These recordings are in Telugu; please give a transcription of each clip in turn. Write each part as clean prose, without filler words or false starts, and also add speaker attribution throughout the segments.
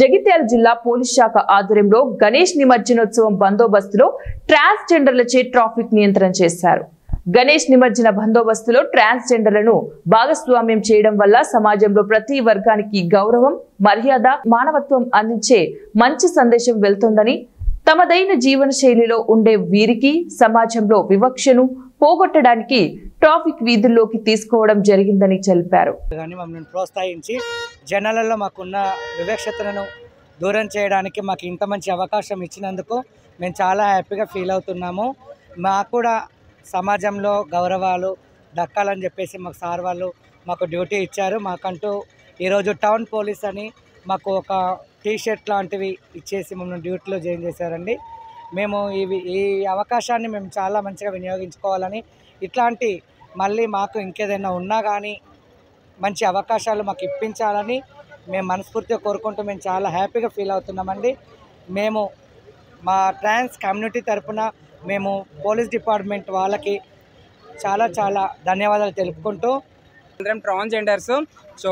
Speaker 1: జగిత్యాల జిల్లా పోలీస్ శాఖ ఆధ్వర్యంలో గణేష్ నిమజ్జనోత్సవం బందోబస్తులో ట్రాన్స్జెండర్లచే ట్రాఫిక్ నియంత్రణ చేశారు. గణేష్ నిమజ్జన బందోబస్తులో ట్రాన్స్జెండర్లను భాగస్వామ్యం చేయడం వల్ల సమాజంలో ప్రతి వర్గానికి గౌరవం, మర్యాద, మానవత్వం అందించే మంచి సందేశం వెళ్తుందని, తమదైన జీవన శైలిలో ఉండే వీరికి సమాజంలో వివక్షను పోగొట్టడానికి ట్రాఫిక్ వీధుల్లోకి తీసుకోవడం జరిగిందని తెలిపారు.
Speaker 2: మమ్మల్ని ప్రోత్సహించి జనాలలో మాకున్న వివక్షతలను దూరం చేయడానికి మాకు ఇంత మంచి అవకాశం ఇచ్చినందుకు మేము చాలా హ్యాపీగా ఫీల్ అవుతున్నాము. మాకు కూడా సమాజంలో గౌరవాలు దక్కాలని చెప్పేసి మాకు సార్ వాళ్ళు మాకు డ్యూటీ ఇచ్చారు. మాకంటూ ఈరోజు టౌన్ పోలీస్ అని మాకు ఒక టీషర్ట్ లాంటివి ఇచ్చేసి మమ్మల్ని డ్యూటీలో జాయిన్ చేశారండి. మేము ఈ అవకాశాన్ని మేము చాలా మంచిగా వినియోగించుకోవాలని, ఇట్లాంటి మళ్ళీ మాకు ఇంకేదైనా ఉన్నా కానీ మంచి అవకాశాలు మాకు ఇప్పించాలని మేము మనస్ఫూర్తిగా కోరుకుంటూ మేము చాలా హ్యాపీగా ఫీల్ అవుతున్నామండి. మేము మా ట్రాన్స్ కమ్యూనిటీ తరఫున మేము పోలీస్ డిపార్ట్మెంట్ వాళ్ళకి చాలా చాలా ధన్యవాదాలు తెలుపుకుంటూ,
Speaker 3: అందరం ట్రాన్స్జెండర్స్. సో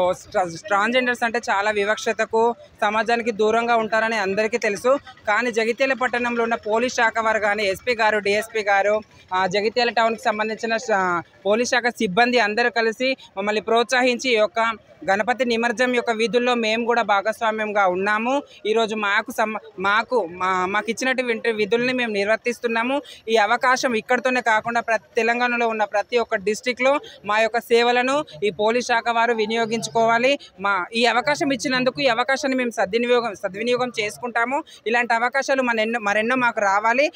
Speaker 3: ట్రాన్స్జెండర్స్ అంటే చాలా వివక్షతకు, సమాజానికి దూరంగా ఉంటారని అందరికీ తెలుసు. కానీ జగిత్యాల పట్టణంలో ఉన్న పోలీస్ శాఖ వారు కానీ, ఎస్పీ గారు, డిఎస్పీ గారు, జగిత్యాల టౌన్కి సంబంధించిన పోలీస్ శాఖ సిబ్బంది అందరూ కలిసి మమ్మల్ని ప్రోత్సహించి ఈ యొక్క గణపతి నిమజ్జనం యొక్క విధుల్లో మేము కూడా భాగస్వామ్యంగా ఉన్నాము. ఈరోజు మాకు ఇచ్చినటువంటి విధుల్ని మేము నిర్వర్తిస్తున్నాము. ఈ అవకాశం ఇక్కడితోనే కాకుండా తెలంగాణలో ఉన్న ప్రతి ఒక్క డిస్టిక్లో మా యొక్క సేవలను ఈ పోలీస్ శాఖ వారు వినియోగించుకోవాలి. ఈ అవకాశం ఇచ్చినందుకు ఈ అవకాశాన్ని మేము సద్వినియోగం చేసుకుంటాము. ఇలాంటి అవకాశాలు మరెన్నో మాకు రావాలి.